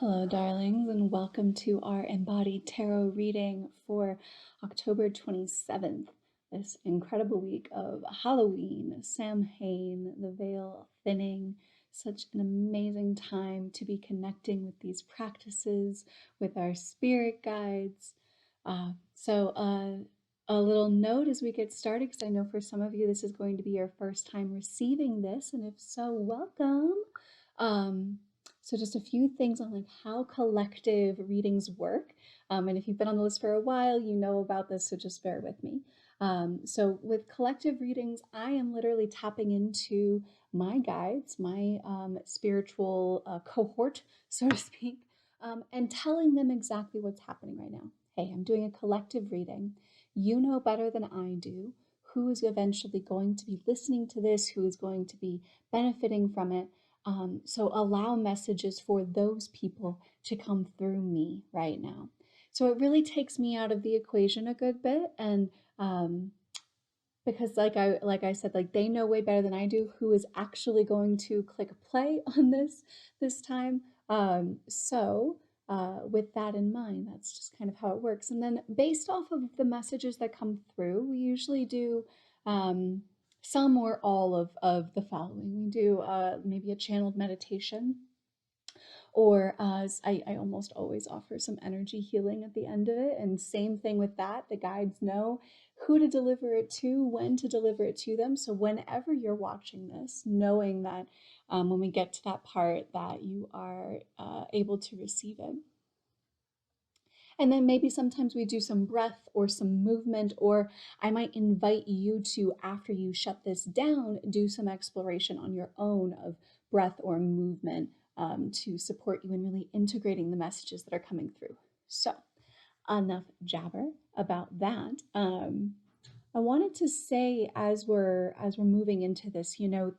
Hello, darlings, and welcome to our Embodied Tarot reading for October 27th, this incredible week of Halloween, Samhain, the veil thinning. Such an amazing time to be connecting with these practices, with our spirit guides. A little note as we get started, because I know for some of you this is going to be your first time receiving this, and if so, welcome. So just a few things on like how collective readings work. And if you've been on the list for a while, you know about this, so just bear with me. So with collective readings, I am literally tapping into my guides, my spiritual cohort, so to speak, and telling them exactly what's happening right now. Hey, I'm doing a collective reading. You know better than I do who is eventually going to be listening to this, who is going to be benefiting from it. So allow messages for those people to come through me right now. So it really takes me out of the equation a good bit, and because like I said, like they know way better than I do who is actually going to click play on this time. With that in mind, that's just kind of how it works. And then based off of the messages that come through, we usually do some or all of the following. We do maybe a channeled meditation, or I almost always offer some energy healing at the end of it. And same thing with that, the guides know who to deliver it to, when to deliver it to them. So whenever you're watching this, knowing that when we get to that part that you are able to receive it. And then maybe sometimes we do some breath or some movement, or I might invite you to, after you shut this down, do some exploration on your own of breath or movement to support you in really integrating the messages that are coming through. So enough jabber about that. I wanted to say, as we're moving into this, you know,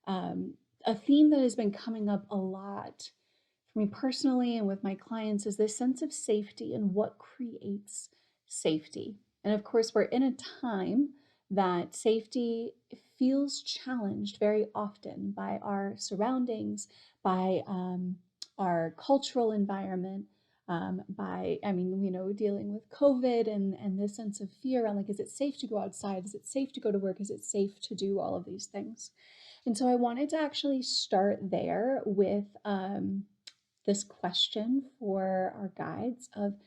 a theme that has been coming up a lot for me personally and with my clients is this sense of safety and what creates safety. And of course, we're in a time that safety feels challenged very often by our surroundings, by our cultural environment, dealing with COVID and this sense of fear around, like, is it safe to go outside? Is it safe to go to work? Is it safe to do all of these things? And so I wanted to actually start there with this question for our guides of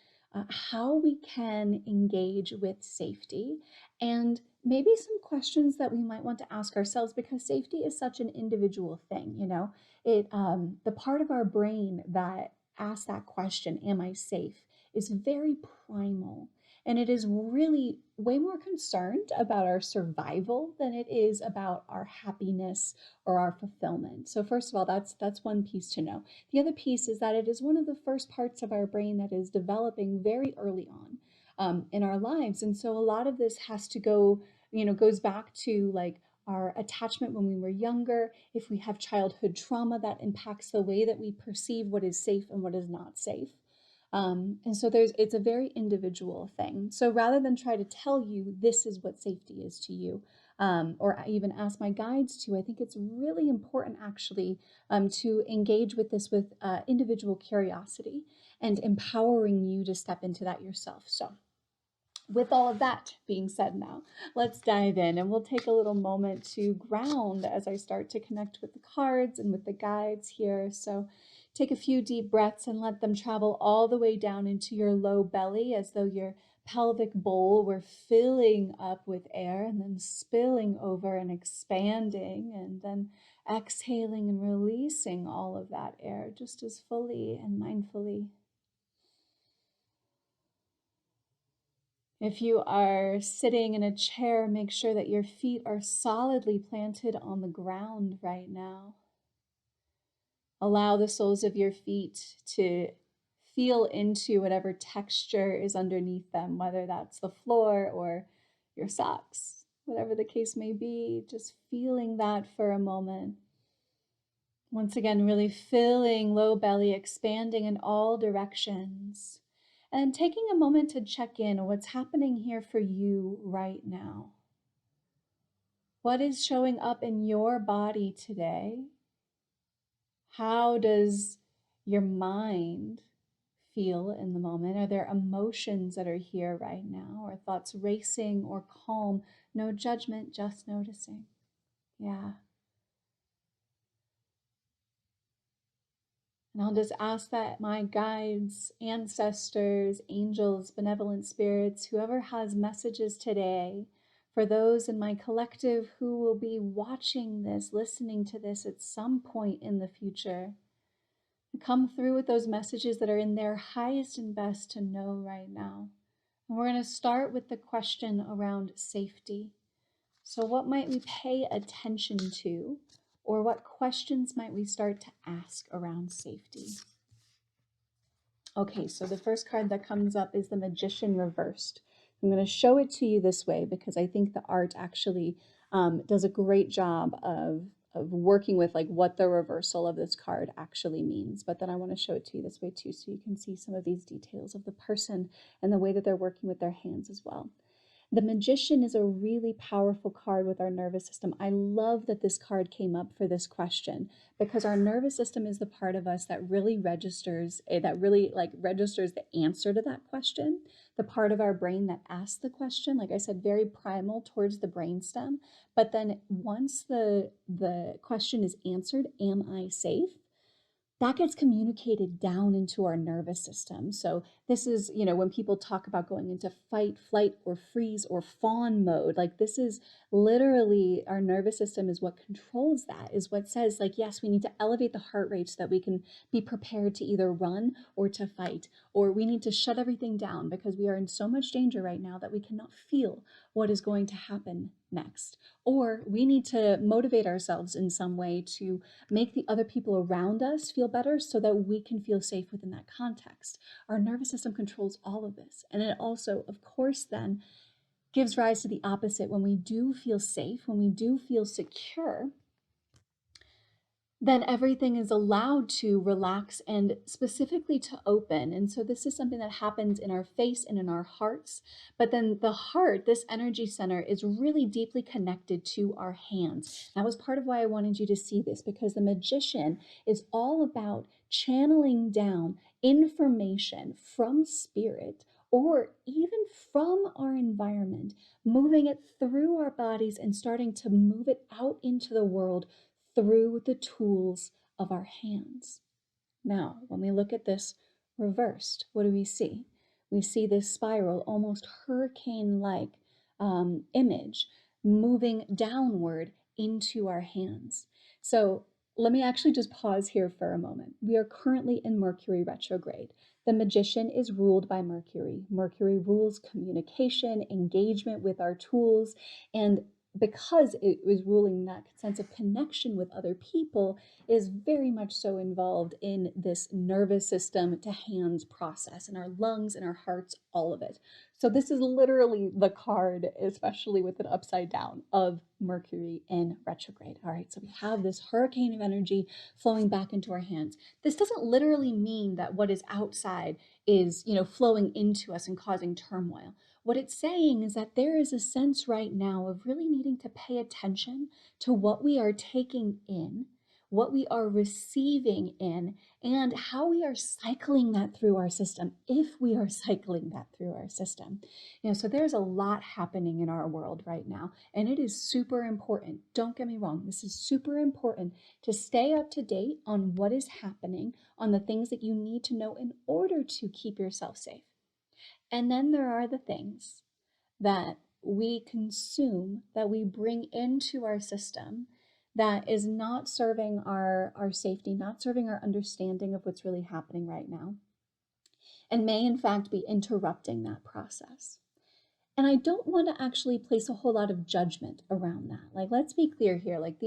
how we can engage with safety, and maybe some questions that we might want to ask ourselves, because safety is such an individual thing. You know, the part of our brain that asks that question, am I safe, is very primal. And it is really way more concerned about our survival than it is about our happiness or our fulfillment. So first of all, that's one piece to know. The other piece is that it is one of the first parts of our brain that is developing very early on in our lives. And so a lot of this has to go, goes back to like our attachment when we were younger. If we have childhood trauma, that impacts the way that we perceive what is safe and what is not safe. And so it's a very individual thing. So rather than try to tell you this is what safety is to you, or even ask my guides to, I think it's really important actually to engage with this with individual curiosity and empowering you to step into that yourself. So with all of that being said, now let's dive in, and we'll take a little moment to ground as I start to connect with the cards and with the guides here. So take a few deep breaths and let them travel all the way down into your low belly, as though your pelvic bowl were filling up with air and then spilling over and expanding, and then exhaling and releasing all of that air just as fully and mindfully. If you are sitting in a chair, make sure that your feet are solidly planted on the ground right now. Allow the soles of your feet to feel into whatever texture is underneath them, whether that's the floor or your socks, whatever the case may be, just feeling that for a moment. Once again, really filling low belly, expanding in all directions. And taking a moment to check in on what's happening here for you right now. What is showing up in your body today? How does your mind feel in the moment? Are there emotions that are here right now, or thoughts racing or calm? No judgment, just noticing. Yeah. And I'll just ask that my guides, ancestors, angels, benevolent spirits, whoever has messages today, for those in my collective who will be watching this, listening to this at some point in the future, come through with those messages that are in their highest and best to know right now. And we're going to start with the question around safety. So what might we pay attention to, or what questions might we start to ask around safety? Okay, so the first card that comes up is the Magician reversed. I'm going to show it to you this way because I think the art actually does a great job of working with like what the reversal of this card actually means. But then I want to show it to you this way too, so you can see some of these details of the person and the way that they're working with their hands as well. The Magician is a really powerful card with our nervous system. I love that this card came up for this question because our nervous system is the part of us that really registers, registers the answer to that question. The part of our brain that asks the question, like I said, very primal towards the brainstem. But then once the question is answered, am I safe? That gets communicated down into our nervous system. So this is, when people talk about going into fight, flight, or freeze, or fawn mode, like this is literally our nervous system is what controls that, is what says like, yes, we need to elevate the heart rate so that we can be prepared to either run or to fight, or we need to shut everything down because we are in so much danger right now that we cannot feel what is going to happen next. Or we need to motivate ourselves in some way to make the other people around us feel better so that we can feel safe within that context. Our nervous system controls all of this. And it also, of course, then gives rise to the opposite. When we do feel safe, when we do feel secure, then everything is allowed to relax and specifically to open. And so this is something that happens in our face and in our hearts. But then the heart, this energy center, is really deeply connected to our hands. That was part of why I wanted you to see this, because the Magician is all about channeling down information from spirit or even from our environment, moving it through our bodies and starting to move it out into the world through the tools of our hands. Now, when we look at this reversed, what do we see? We see this spiral, almost hurricane-like image moving downward into our hands. So let me actually just pause here for a moment. We are currently in Mercury retrograde. The Magician is ruled by Mercury. Mercury rules communication, engagement with our tools, and because it was ruling that sense of connection with other people, is very much so involved in this nervous system to hands process, in our lungs, in our hearts, all of it. So this is literally the card, especially with an upside down, of Mercury in retrograde. All right, so we have this hurricane of energy flowing back into our hands. This doesn't literally mean that what is outside is, flowing into us and causing turmoil. What it's saying is that there is a sense right now of really needing to pay attention to what we are taking in, what we are receiving in, and how we are cycling that through our system, if we are cycling that through our system. So there's a lot happening in our world right now, and it is super important. Don't get me wrong, this is super important to stay up to date on what is happening, on the things that you need to know in order to keep yourself safe. And then there are the things that we consume, that we bring into our system, that is not serving our safety, not serving our understanding of what's really happening right now, and may in fact be interrupting that process. And I don't want to actually place a whole lot of judgment around that. Like, let's be clear here, like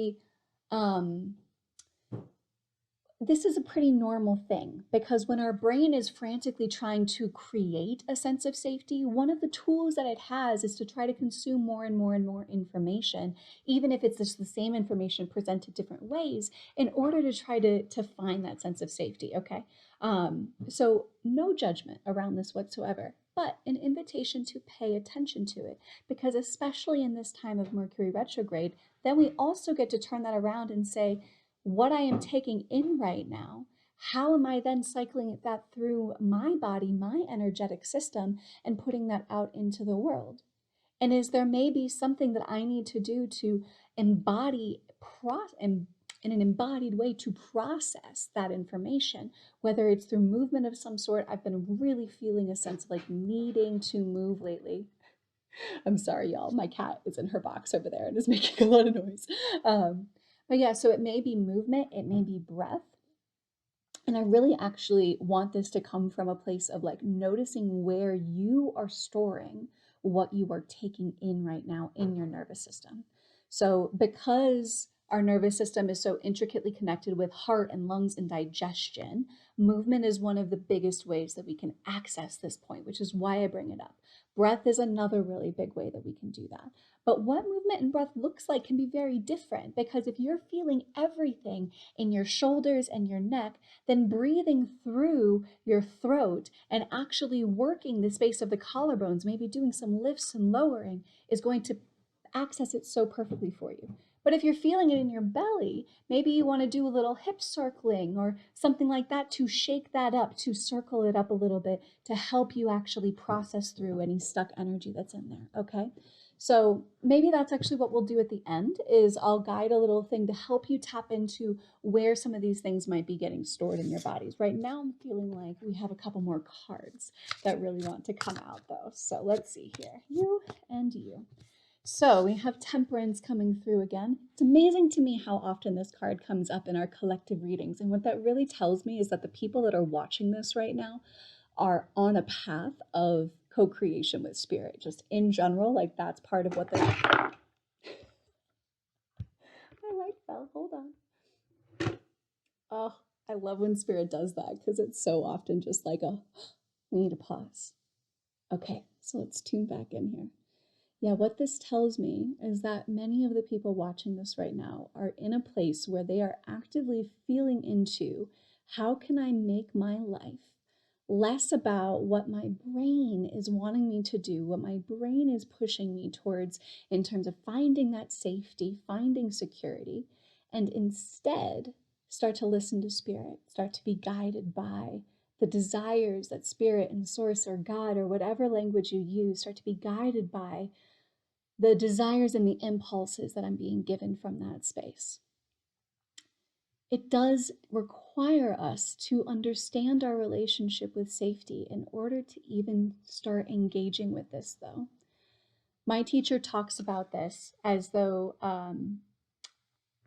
this is a pretty normal thing, because when our brain is frantically trying to create a sense of safety, one of the tools that it has is to try to consume more and more and more information, even if it's just the same information presented different ways, in order to try to find that sense of safety, okay? So no judgment around this whatsoever, but an invitation to pay attention to it, because especially in this time of Mercury retrograde, then we also get to turn that around and say, what I am taking in right now, How am I then cycling that through my body, my energetic system, and putting that out into the world? And is there maybe something that I need to do to embody in an embodied way to process that information, whether it's through movement of some sort? I've been really feeling a sense of like needing to move lately. I'm sorry, y'all. My cat is in her box over there and is making a lot of noise. But yeah, so it may be movement, it may be breath. And I really actually want this to come from a place of like noticing where you are storing what you are taking in right now in your nervous system. So because our nervous system is so intricately connected with heart and lungs and digestion, movement is one of the biggest ways that we can access this point, which is why I bring it up. Breath is another really big way that we can do that. But what movement and breath looks like can be very different, because if you're feeling everything in your shoulders and your neck, then breathing through your throat and actually working the space of the collarbones, maybe doing some lifts and lowering, is going to access it so perfectly for you. But if you're feeling it in your belly, maybe you want to do a little hip circling or something like that to shake that up, to circle it up a little bit, to help you actually process through any stuck energy that's in there, okay? So maybe that's actually what we'll do at the end, is I'll guide a little thing to help you tap into where some of these things might be getting stored in your bodies. Right now I'm feeling like we have a couple more cards that really want to come out though. So let's see here, you and you. So we have Temperance coming through again. It's amazing to me how often this card comes up in our collective readings. And what that really tells me is that the people that are watching this right now are on a path of co-creation with spirit, just in general. Like that's part of what they my light fell, hold on. Oh, I love when spirit does that, because it's so often just like a we need to pause. Okay, so let's tune back in here. Yeah, what this tells me is that many of the people watching this right now are in a place where they are actively feeling into, how can I make my life less about what my brain is wanting me to do, what my brain is pushing me towards in terms of finding that safety, finding security, and instead start to listen to spirit, start to be guided by the desires that spirit and source or God or whatever language you use, start to be guided by the desires and the impulses that I'm being given from that space. It does require us to understand our relationship with safety in order to even start engaging with this, though. My teacher talks about this as though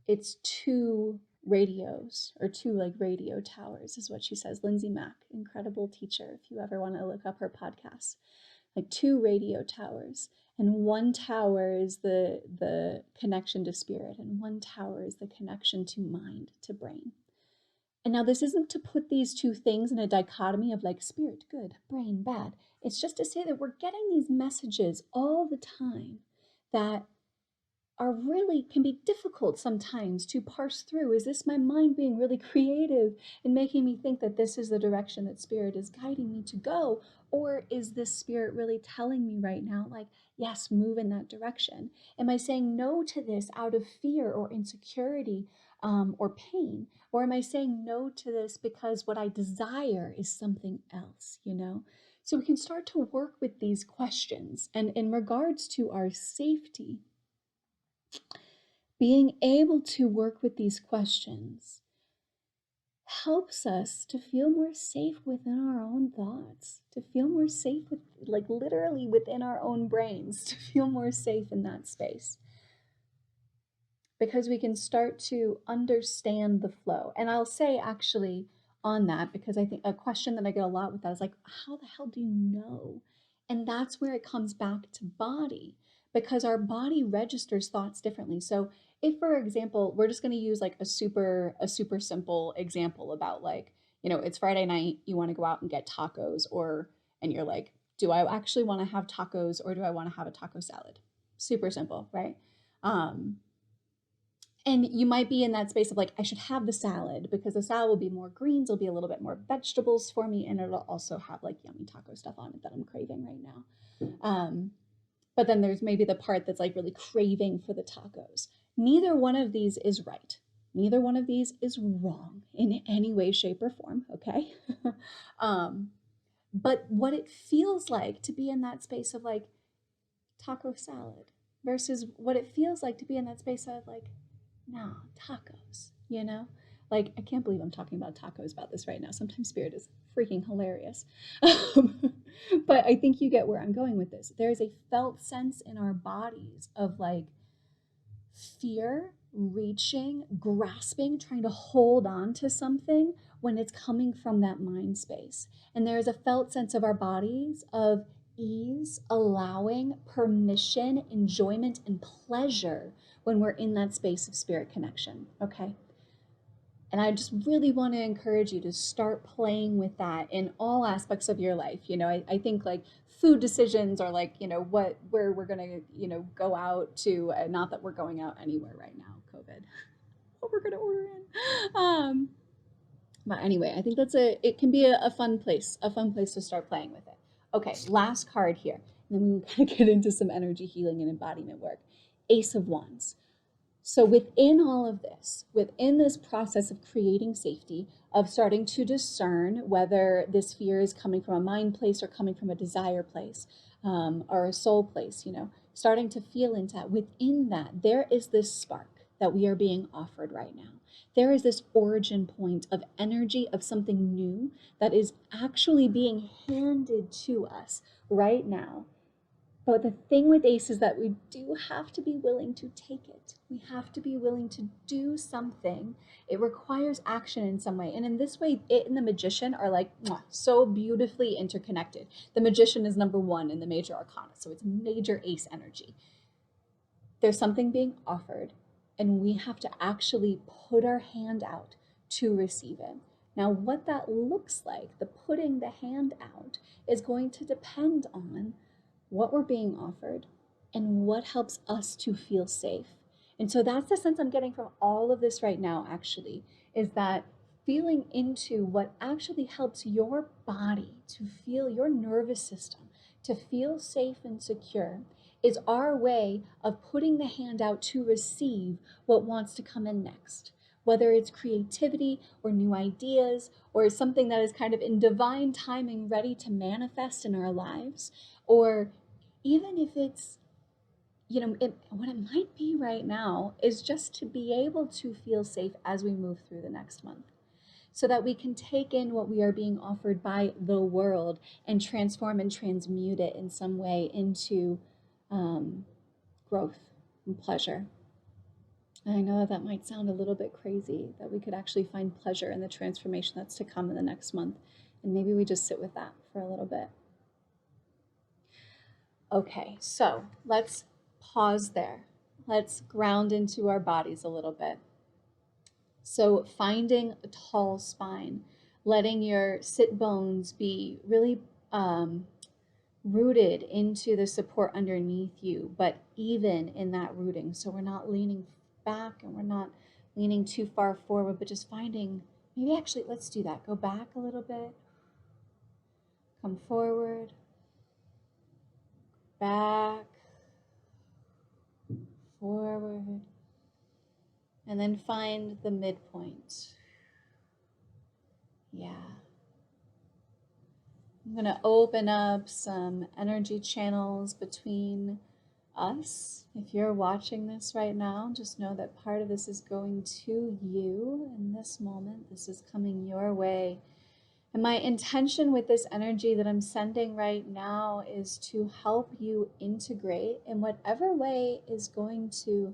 it's two radios, or two like radio towers is what she says. Lindsay Mack, incredible teacher, if you ever want to look up her podcast. Like two radio towers, and one tower is the connection to spirit, and one tower is the connection to mind, to brain. And now this isn't to put these two things in a dichotomy of like spirit good, brain bad. It's just to say that we're getting these messages all the time that are really can be difficult sometimes to parse through. Is this my mind being really creative and making me think that this is the direction that spirit is guiding me to go? Or is this spirit really telling me right now, like, yes, move in that direction? Am I saying no to this out of fear or insecurity or pain? Or am I saying no to this because what I desire is something else, you know? So we can start to work with these questions. And in regards to our safety, being able to work with these questions helps us to feel more safe within our own thoughts, to feel more safe with, like literally within our own brains, to feel more safe in that space. Because we can start to understand the flow. And I'll say actually on that, because I think a question that I get a lot with that is like, how the hell do you know? And that's where it comes back to body, because our body registers thoughts differently. So if, for example, we're just going to use like a super simple example about like, you know, it's Friday night, you want to go out and get tacos, and you're like, do I actually want to have tacos, or do I want to have a taco salad? Super simple, right? And you might be in that space of like, I should have the salad because the salad will be more greens, will be a little bit more vegetables for me, and it'll also have like yummy taco stuff on it that I'm craving right now. But then there's maybe the part that's like really craving for the tacos. Neither one of these is right. Neither one of these is wrong in any way, shape, or form, okay? But what it feels like to be in that space of like taco salad versus what it feels like to be in that space of like, no, tacos, you know? Like, I can't believe I'm talking about tacos about this right now. Sometimes spirit is freaking hilarious. But I think you get where I'm going with this. There is a felt sense in our bodies of like fear, reaching, grasping, trying to hold on to something when it's coming from that mind space. And there is a felt sense of our bodies of ease, allowing, permission, enjoyment, and pleasure when we're in that space of spirit connection, okay? And I just really want to encourage you to start playing with that in all aspects of your life. You know, I think like food decisions are like, you know, where we're going to, you know, go out to, not that we're going out anywhere right now, COVID, what we're going to order in. But anyway, I think it can be a fun place to start playing with it. Okay, last card here. And then we kind of get into some energy healing and embodiment work. Ace of Wands. So within all of this, within this process of creating safety, of starting to discern whether this fear is coming from a mind place or coming from a desire place, or a soul place, you know, starting to feel into that, within that, there is this spark that we are being offered right now. There is this origin point of energy of something new that is actually being handed to us right now. But the thing with ACE is that we do have to be willing to take it. We have to be willing to do something. It requires action in some way. And in this way, it and the Magician are like so beautifully interconnected. The Magician is number 1 in the major arcana, so it's major ACE energy. There's something being offered, and we have to actually put our hand out to receive it. Now, what that looks like, the putting the hand out, is going to depend on what we're being offered and what helps us to feel safe. And so that's the sense I'm getting from all of this right now, actually, is that feeling into what actually helps your body to feel, your nervous system to feel safe and secure, is our way of putting the hand out to receive what wants to come in next. Whether it's creativity or new ideas or something that is kind of in divine timing ready to manifest in our lives, or even if it's, you know, what it might be right now is just to be able to feel safe as we move through the next month, so that we can take in what we are being offered by the world and transform and transmute it in some way into growth and pleasure. And I know that might sound a little bit crazy, that we could actually find pleasure in the transformation that's to come in the next month. And maybe we just sit with that for a little bit. Okay, so let's pause there. Let's ground into our bodies a little bit. So finding a tall spine, letting your sit bones be really rooted into the support underneath you, but even in that rooting. So we're not leaning back and we're not leaning too far forward, but just finding, maybe actually, let's do that. Go back a little bit, come forward, back, forward, and then find the midpoint. Yeah. I'm going to open up some energy channels between us. If you're watching this right now, just know that part of this is going to you in this moment. This is coming your way. And my intention with this energy that I'm sending right now is to help you integrate in whatever way is going to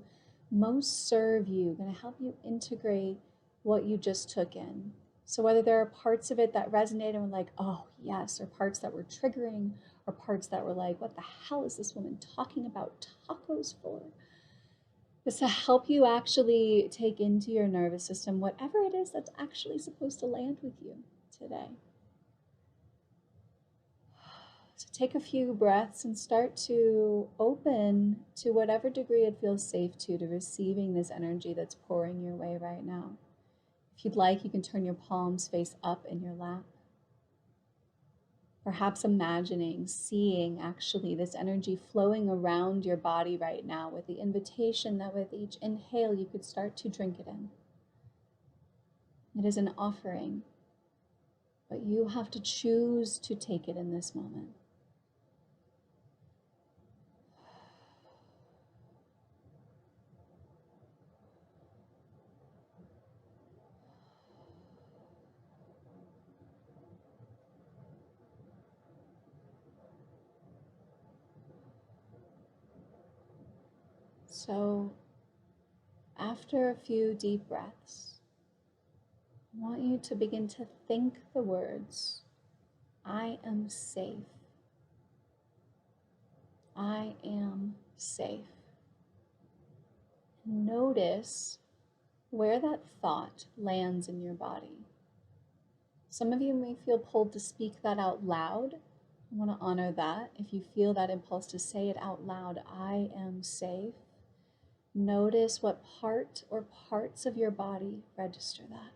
most serve you, going to help you integrate what you just took in. So whether there are parts of it that resonated and were like, oh yes, or parts that were triggering, or parts that were like, what the hell is this woman talking about tacos for? Is to help you actually take into your nervous system whatever it is that's actually supposed to land with you today. So take a few breaths and start to open to whatever degree it feels safe to receiving this energy that's pouring your way right now. If you'd like, you can turn your palms face up in your lap. Perhaps imagining, seeing actually this energy flowing around your body right now, with the invitation that with each inhale you could start to drink it in. It is an offering, but you have to choose to take it in this moment. So, after a few deep breaths, I want you to begin to think the words, I am safe. I am safe. Notice where that thought lands in your body. Some of you may feel pulled to speak that out loud. I want to honor that. If you feel that impulse to say it out loud, I am safe. Notice what part or parts of your body register that.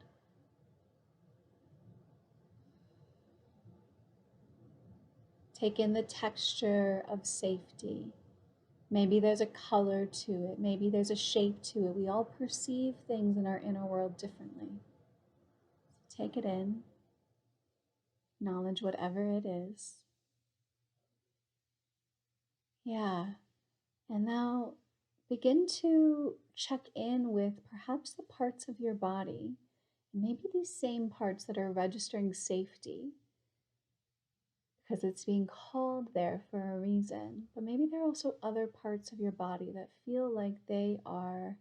Take in the texture of safety. Maybe there's a color to it. Maybe there's a shape to it. We all perceive things in our inner world differently. Take it in. Acknowledge whatever it is. Yeah. And now begin to check in with perhaps the parts of your body, maybe these same parts that are registering safety, because it's being called there for a reason. But maybe there are also other parts of your body that feel like they are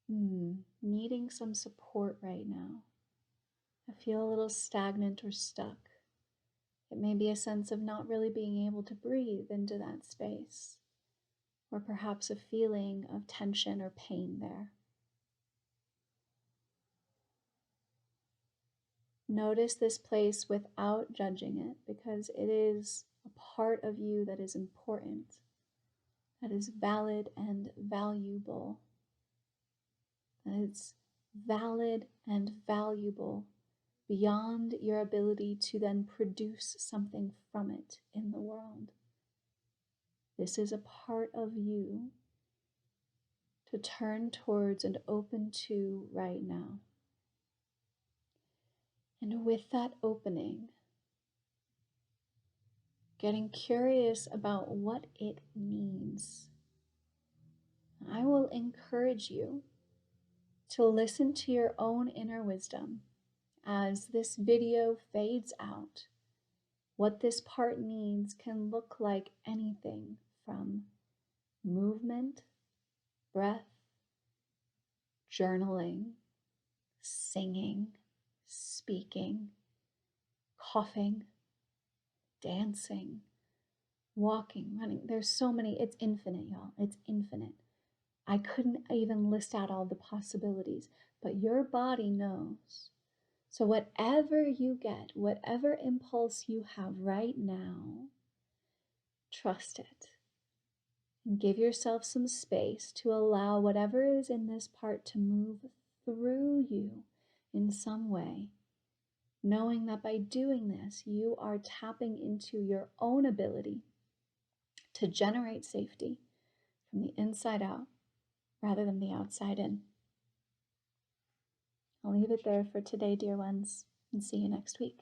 needing some support right now. I feel a little stagnant or stuck. It may be a sense of not really being able to breathe into that space, or perhaps a feeling of tension or pain there. Notice this place without judging it, because it is a part of you that is important, that is valid and valuable. That it's valid and valuable beyond your ability to then produce something from it in the world. This is a part of you to turn towards and open to right now. And with that opening, getting curious about what it means, I will encourage you to listen to your own inner wisdom as this video fades out. What this part means can look like anything from movement, breath, journaling, singing, speaking, coughing, dancing, walking, running. There's so many. It's infinite, y'all. It's infinite. I couldn't even list out all the possibilities, but your body knows. So whatever you get, whatever impulse you have right now, trust it. And give yourself some space to allow whatever is in this part to move through you in some way, knowing that by doing this, you are tapping into your own ability to generate safety from the inside out rather than the outside in. I'll leave it there for today, dear ones, and see you next week.